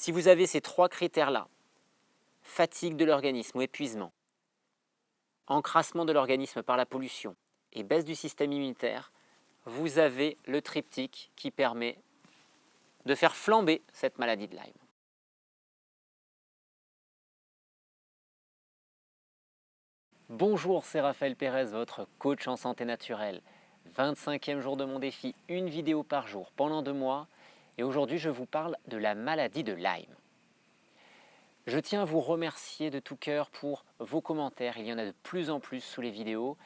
Si vous avez ces trois critères-là, fatigue de l'organisme ou épuisement, encrassement de l'organisme par la pollution et baisse du système immunitaire, vous avez le triptyque qui permet de faire flamber cette maladie de Lyme. Bonjour, c'est Raphaël Pérez, votre coach en santé naturelle. 25e jour de mon défi, une vidéo par jour pendant 2 mois. Et aujourd'hui, je vous parle de la maladie de Lyme. Je tiens à vous remercier de tout cœur pour vos commentaires. Il y en a de plus en plus sous les vidéos.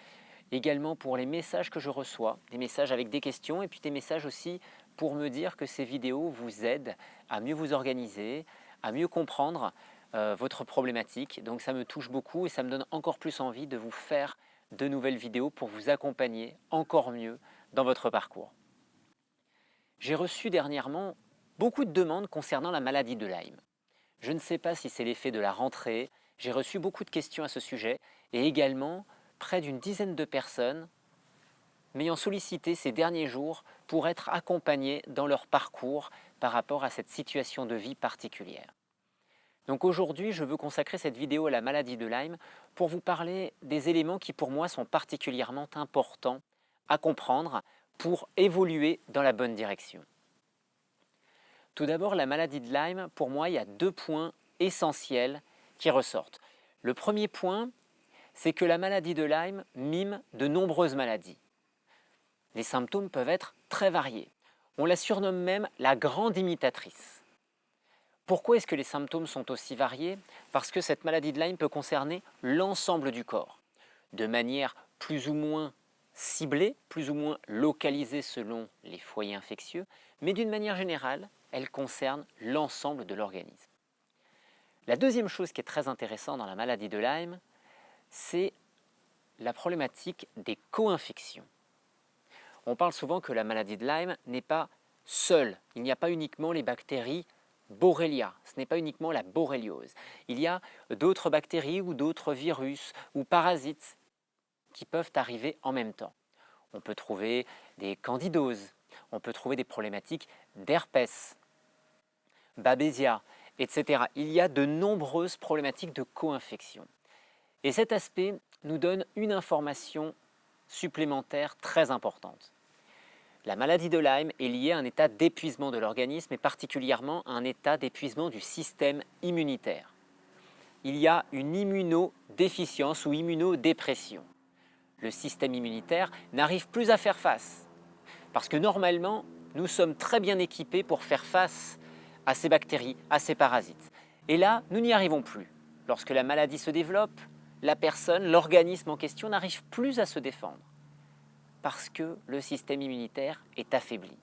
Également pour les messages que je reçois, des messages avec des questions et puis des messages aussi pour me dire que ces vidéos vous aident à mieux vous organiser, à mieux comprendre votre problématique. Donc ça me touche beaucoup et ça me donne encore plus envie de vous faire de nouvelles vidéos pour vous accompagner encore mieux dans votre parcours. J'ai reçu dernièrement beaucoup de demandes concernant la maladie de Lyme. Je ne sais pas si c'est l'effet de la rentrée, j'ai reçu beaucoup de questions à ce sujet et également près d'une dizaine de personnes m'ayant sollicité ces derniers jours pour être accompagnées dans leur parcours par rapport à cette situation de vie particulière. Donc aujourd'hui, je veux consacrer cette vidéo à la maladie de Lyme pour vous parler des éléments qui pour moi sont particulièrement importants à comprendre pour évoluer dans la bonne direction. Tout d'abord, la maladie de Lyme, pour moi, il y a 2 points essentiels qui ressortent. Le premier point, c'est que la maladie de Lyme mime de nombreuses maladies. Les symptômes peuvent être très variés. On la surnomme même la grande imitatrice. Pourquoi est-ce que les symptômes sont aussi variés? Parce que cette maladie de Lyme peut concerner l'ensemble du corps, de manière plus ou moins ciblée, plus ou moins localisée selon les foyers infectieux, mais d'une manière générale, elle concerne l'ensemble de l'organisme. La deuxième chose qui est très intéressante dans la maladie de Lyme, c'est la problématique des co-infections. On parle souvent que la maladie de Lyme n'est pas seule. Il n'y a pas uniquement les bactéries Borrelia, ce n'est pas uniquement la borréliose. Il y a d'autres bactéries ou d'autres virus ou parasites qui peuvent arriver en même temps. On peut trouver des candidoses, on peut trouver des problématiques d'herpès, babésia, etc. Il y a de nombreuses problématiques de co-infection. Et cet aspect nous donne une information supplémentaire très importante. La maladie de Lyme est liée à un état d'épuisement de l'organisme et particulièrement à un état d'épuisement du système immunitaire. Il y a une immunodéficience ou immunodépression. Le système immunitaire n'arrive plus à faire face parce que normalement, nous sommes très bien équipés pour faire face à ces bactéries, à ces parasites. Et là, nous n'y arrivons plus. Lorsque la maladie se développe, la personne, l'organisme en question n'arrive plus à se défendre parce que le système immunitaire est affaibli.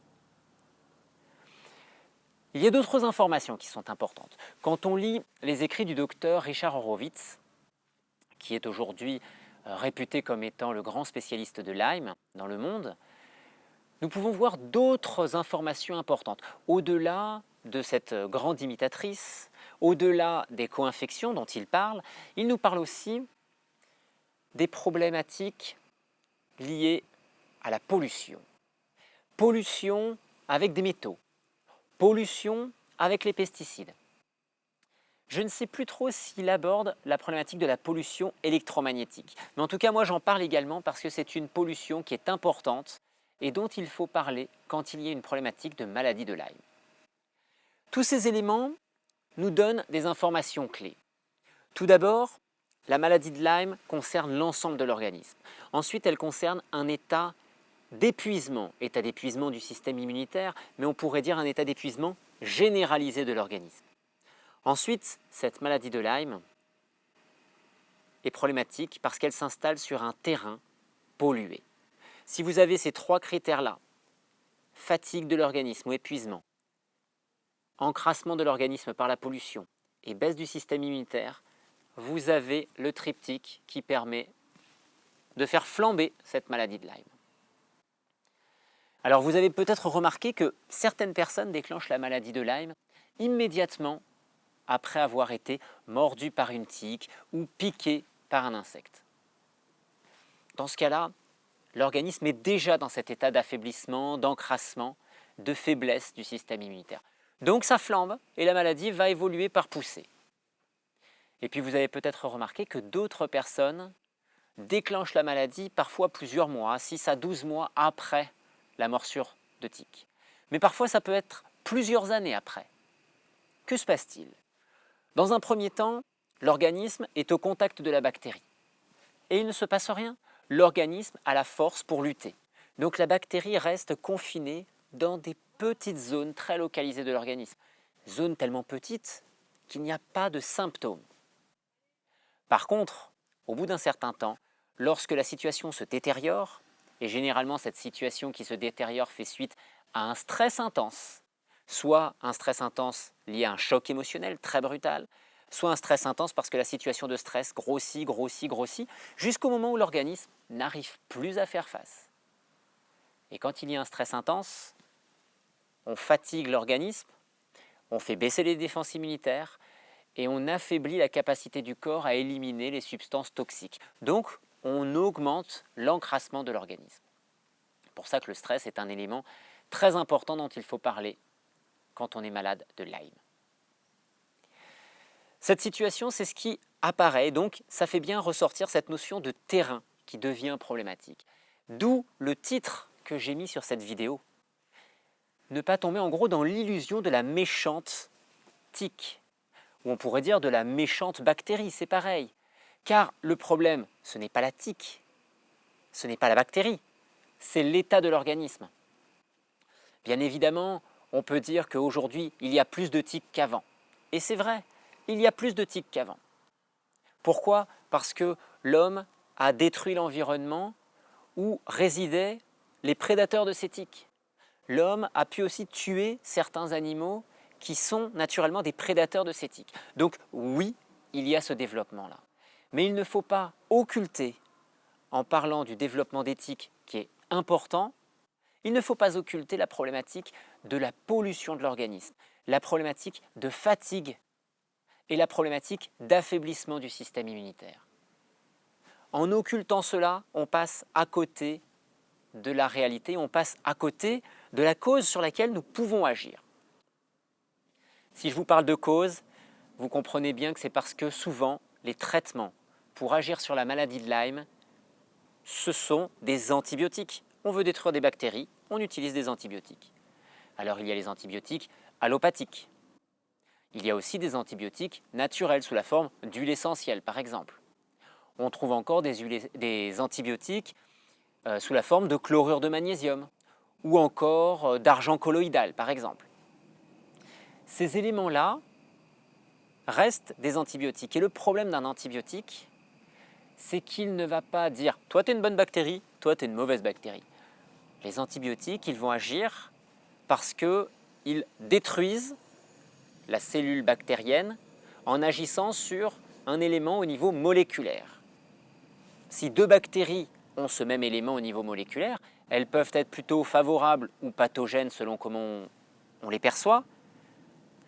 Il y a d'autres informations qui sont importantes. Quand on lit les écrits du docteur Richard Horowitz, qui est aujourd'hui réputé comme étant le grand spécialiste de Lyme dans le monde, nous pouvons voir d'autres informations importantes. Au-delà de cette grande imitatrice, au-delà des co-infections dont il parle, il nous parle aussi des problématiques liées à la pollution. Pollution avec des métaux, pollution avec les pesticides. Je ne sais plus trop s'il aborde la problématique de la pollution électromagnétique. Mais en tout cas, moi j'en parle également parce que c'est une pollution qui est importante et dont il faut parler quand il y a une problématique de maladie de Lyme. Tous ces éléments nous donnent des informations clés. Tout d'abord, la maladie de Lyme concerne l'ensemble de l'organisme. Ensuite, elle concerne un état d'épuisement du système immunitaire, mais on pourrait dire un état d'épuisement généralisé de l'organisme. Ensuite, cette maladie de Lyme est problématique parce qu'elle s'installe sur un terrain pollué. Si vous avez ces 3 critères-là, fatigue de l'organisme ou épuisement, encrassement de l'organisme par la pollution et baisse du système immunitaire, vous avez le triptyque qui permet de faire flamber cette maladie de Lyme. Alors vous avez peut-être remarqué que certaines personnes déclenchent la maladie de Lyme immédiatement après avoir été mordues par une tique ou piquées par un insecte. Dans ce cas-là, l'organisme est déjà dans cet état d'affaiblissement, d'encrassement, de faiblesse du système immunitaire. Donc ça flambe et la maladie va évoluer par poussée. Et puis vous avez peut-être remarqué que d'autres personnes déclenchent la maladie parfois plusieurs mois, 6 à 12 mois après la morsure de tique. Mais parfois ça peut être plusieurs années après. Que se passe-t-il? Dans un premier temps, l'organisme est au contact de la bactérie. Et il ne se passe rien. L'organisme a la force pour lutter. Donc la bactérie reste confinée dans des petites zones très localisées de l'organisme. Zones tellement petites qu'il n'y a pas de symptômes. Par contre, au bout d'un certain temps, lorsque la situation se détériore, et généralement cette situation qui se détériore fait suite à un stress intense, soit un stress intense lié à un choc émotionnel très brutal, soit un stress intense parce que la situation de stress grossit, jusqu'au moment où l'organisme n'arrive plus à faire face. Et quand il y a un stress intense, on fatigue l'organisme, on fait baisser les défenses immunitaires et on affaiblit la capacité du corps à éliminer les substances toxiques. Donc, on augmente l'encrassement de l'organisme. C'est pour ça que le stress est un élément très important dont il faut parler quand on est malade de Lyme. Cette situation, c'est ce qui apparaît, donc ça fait bien ressortir cette notion de terrain qui devient problématique. D'où le titre que j'ai mis sur cette vidéo. Ne pas tomber en gros dans l'illusion de la méchante tique, ou on pourrait dire de la méchante bactérie, c'est pareil. Car le problème, ce n'est pas la tique, ce n'est pas la bactérie, c'est l'état de l'organisme. Bien évidemment, on peut dire qu'aujourd'hui, il y a plus de tiques qu'avant. Et c'est vrai, il y a plus de tiques qu'avant. Pourquoi? Parce que l'homme a détruit l'environnement où résidaient les prédateurs de ces tiques. L'homme a pu aussi tuer certains animaux qui sont naturellement des prédateurs de ces tiques. Donc oui, il y a ce développement-là. Mais il ne faut pas occulter, en parlant du développement des tiques qui est important, il ne faut pas occulter la problématique de la pollution de l'organisme, la problématique de fatigue et la problématique d'affaiblissement du système immunitaire. En occultant cela, on passe à côté de la réalité, on passe à côté de la cause sur laquelle nous pouvons agir. Si je vous parle de cause, vous comprenez bien que c'est parce que souvent, les traitements pour agir sur la maladie de Lyme, ce sont des antibiotiques. On veut détruire des bactéries, on utilise des antibiotiques. Alors il y a les antibiotiques allopathiques. Il y a aussi des antibiotiques naturels sous la forme d'huile essentielle, par exemple. On trouve encore des antibiotiques sous la forme de chlorure de magnésium ou encore d'argent colloïdal, par exemple. Ces éléments-là restent des antibiotiques. Et le problème d'un antibiotique, c'est qu'il ne va pas dire « toi, tu es une bonne bactérie, toi, tu es une mauvaise bactérie ». Les antibiotiques, ils vont agir parce qu'ils détruisent la cellule bactérienne en agissant sur un élément au niveau moléculaire. Si deux bactéries ont ce même élément au niveau moléculaire, elles peuvent être plutôt favorables ou pathogènes selon comment on les perçoit.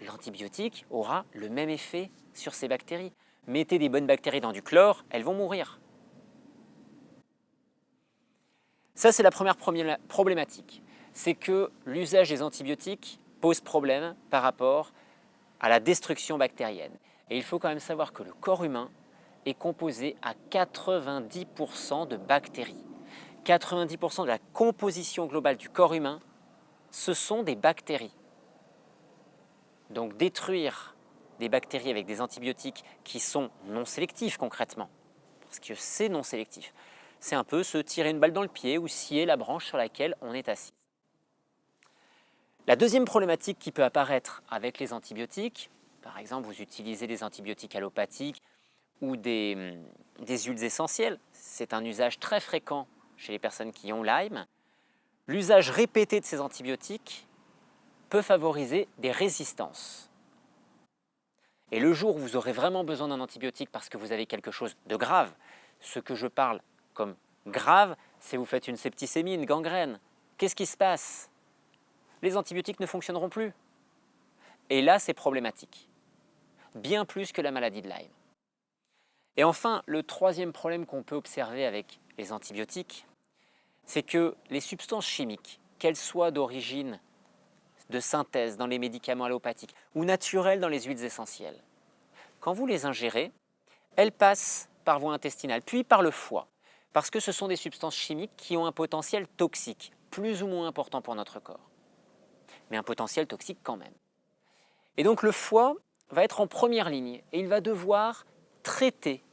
L'antibiotique aura le même effet sur ces bactéries. Mettez des bonnes bactéries dans du chlore, elles vont mourir. Ça, c'est la première problématique. C'est que l'usage des antibiotiques pose problème par rapport à la destruction bactérienne. Et il faut quand même savoir que le corps humain est composé à 90% de bactéries. 90% de la composition globale du corps humain, ce sont des bactéries. Donc détruire des bactéries avec des antibiotiques qui sont non sélectifs concrètement, parce que c'est non sélectif, c'est un peu se tirer une balle dans le pied ou scier la branche sur laquelle on est assis. La deuxième problématique qui peut apparaître avec les antibiotiques, par exemple vous utilisez des antibiotiques allopathiques ou des huiles essentielles, c'est un usage très fréquent chez les personnes qui ont Lyme. L'usage répété de ces antibiotiques peut favoriser des résistances. Et le jour où vous aurez vraiment besoin d'un antibiotique parce que vous avez quelque chose de grave, ce que je parle comme grave, c'est vous faites une septicémie, une gangrène. Qu'est-ce qui se passe? Les antibiotiques ne fonctionneront plus. Et là, c'est problématique. Bien plus que la maladie de Lyme. Et enfin, le troisième problème qu'on peut observer avec les antibiotiques, c'est que les substances chimiques, qu'elles soient d'origine de synthèse dans les médicaments allopathiques ou naturels dans les huiles essentielles. Quand vous les ingérez, elles passent par voie intestinale, puis par le foie, parce que ce sont des substances chimiques qui ont un potentiel toxique, plus ou moins important pour notre corps, mais un potentiel toxique quand même. Et donc le foie va être en première ligne et il va devoir traiter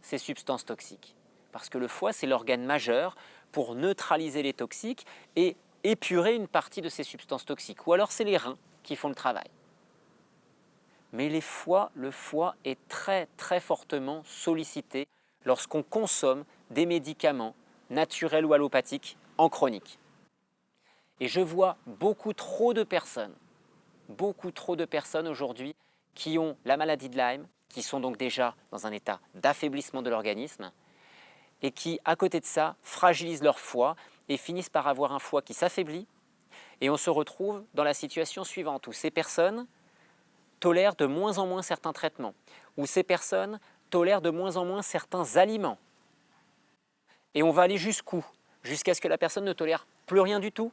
ces substances toxiques, parce que le foie, c'est l'organe majeur pour neutraliser les toxiques et épurer une partie de ces substances toxiques, ou alors c'est les reins qui font le travail. Mais le foie est très très fortement sollicité lorsqu'on consomme des médicaments naturels ou allopathiques en chronique. Et je vois beaucoup trop de personnes aujourd'hui qui ont la maladie de Lyme, qui sont donc déjà dans un état d'affaiblissement de l'organisme et qui, à côté de ça, fragilisent leur foie et finissent par avoir un foie qui s'affaiblit. Et on se retrouve dans la situation suivante où ces personnes tolèrent de moins en moins certains traitements, où ces personnes tolèrent de moins en moins certains aliments. Et on va aller jusqu'où? Jusqu'à ce que la personne ne tolère plus rien du tout?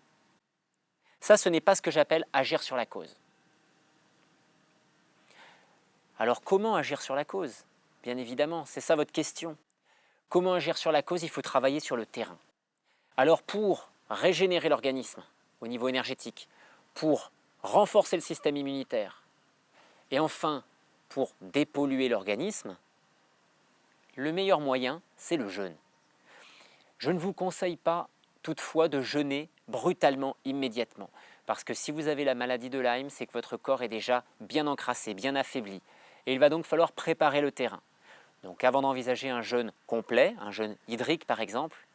Ça, ce n'est pas ce que j'appelle agir sur la cause. Alors comment agir sur la cause? Bien évidemment, c'est ça votre question. Comment agir sur la cause? Il faut travailler sur le terrain. Alors pour régénérer l'organisme au niveau énergétique, pour renforcer le système immunitaire, et enfin pour dépolluer l'organisme, le meilleur moyen, c'est le jeûne. Je ne vous conseille pas toutefois de jeûner brutalement, immédiatement. Parce que si vous avez la maladie de Lyme, c'est que votre corps est déjà bien encrassé, bien affaibli. Et il va donc falloir préparer le terrain. Donc avant d'envisager un jeûne complet, un jeûne hydrique par exemple,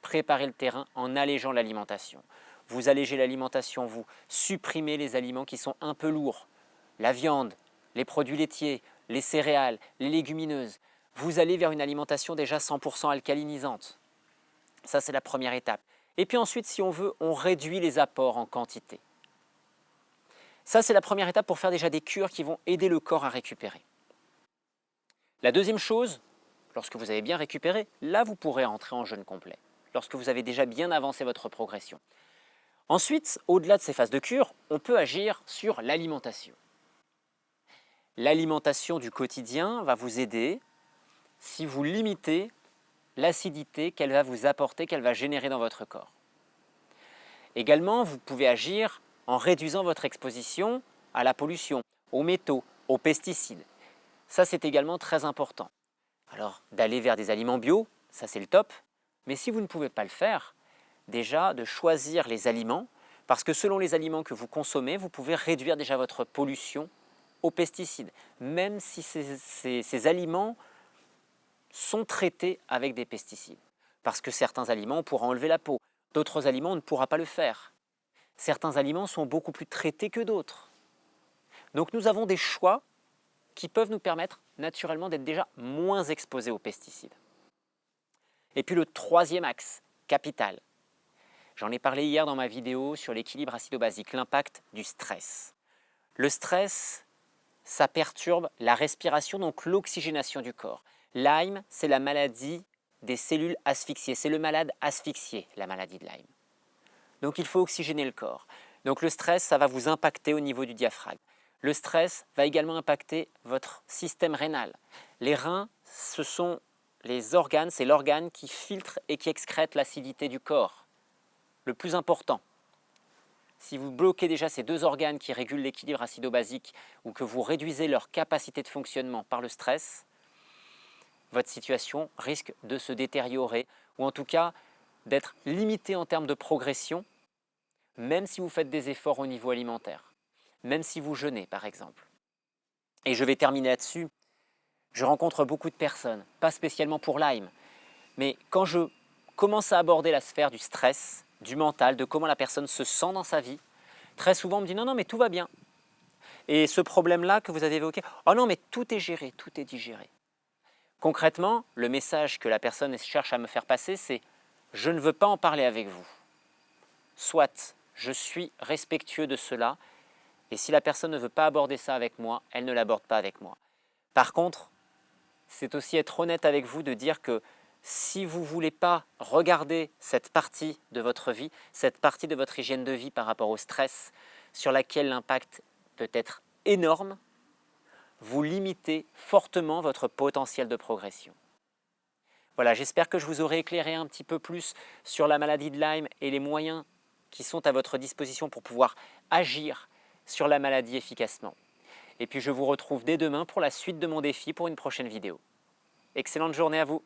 préparez le terrain en allégeant l'alimentation. Vous allégez l'alimentation, vous supprimez les aliments qui sont un peu lourds. La viande, les produits laitiers, les céréales, les légumineuses. Vous allez vers une alimentation déjà 100% alcalinisante. Ça, c'est la première étape. Et puis ensuite, si on veut, on réduit les apports en quantité. Ça, c'est la première étape pour faire déjà des cures qui vont aider le corps à récupérer. La deuxième chose, lorsque vous avez bien récupéré, là, vous pourrez entrer en jeûne complet, lorsque vous avez déjà bien avancé votre progression. Ensuite, au-delà de ces phases de cure, on peut agir sur l'alimentation. L'alimentation du quotidien va vous aider si vous limitez l'acidité qu'elle va vous apporter, qu'elle va générer dans votre corps. Également, vous pouvez agir en réduisant votre exposition à la pollution, aux métaux, aux pesticides. Ça, c'est également très important. Alors, d'aller vers des aliments bio, ça c'est le top. Mais si vous ne pouvez pas le faire, déjà de choisir les aliments, parce que selon les aliments que vous consommez, vous pouvez réduire déjà votre pollution aux pesticides, même si ces aliments sont traités avec des pesticides. Parce que certains aliments, on pourra enlever la peau, d'autres aliments, on ne pourra pas le faire. Certains aliments sont beaucoup plus traités que d'autres. Donc nous avons des choix qui peuvent nous permettre naturellement d'être déjà moins exposés aux pesticides. Et puis le troisième axe, capital. J'en ai parlé hier dans ma vidéo sur l'équilibre acido-basique, l'impact du stress. Le stress, ça perturbe la respiration, donc l'oxygénation du corps. Lyme, c'est la maladie des cellules asphyxiées. C'est le malade asphyxié, la maladie de Lyme. Donc il faut oxygéner le corps. Donc le stress, ça va vous impacter au niveau du diaphragme. Le stress va également impacter votre système rénal. Les reins, ce sont les organes, c'est l'organe qui filtre et qui excrète l'acidité du corps. Le plus important. Si vous bloquez déjà ces deux organes qui régulent l'équilibre acido-basique ou que vous réduisez leur capacité de fonctionnement par le stress, votre situation risque de se détériorer ou en tout cas d'être limitée en termes de progression, même si vous faites des efforts au niveau alimentaire, même si vous jeûnez par exemple. Et je vais terminer là-dessus. Je rencontre beaucoup de personnes, pas spécialement pour Lyme, mais quand je commence à aborder la sphère du stress, du mental, de comment la personne se sent dans sa vie, très souvent on me dit non, mais tout va bien. Et ce problème-là que vous avez évoqué, oh non, mais tout est géré, tout est digéré. Concrètement, le message que la personne cherche à me faire passer, c'est « je ne veux pas en parler avec vous ». Soit je suis respectueux de cela, et si la personne ne veut pas aborder ça avec moi, elle ne l'aborde pas avec moi. Par contre, c'est aussi être honnête avec vous de dire que si vous ne voulez pas regarder cette partie de votre vie, cette partie de votre hygiène de vie par rapport au stress, sur laquelle l'impact peut être énorme, vous limitez fortement votre potentiel de progression. Voilà, j'espère que je vous aurai éclairé un petit peu plus sur la maladie de Lyme et les moyens qui sont à votre disposition pour pouvoir agir sur la maladie efficacement. Et puis je vous retrouve dès demain pour la suite de mon défi pour une prochaine vidéo. Excellente journée à vous!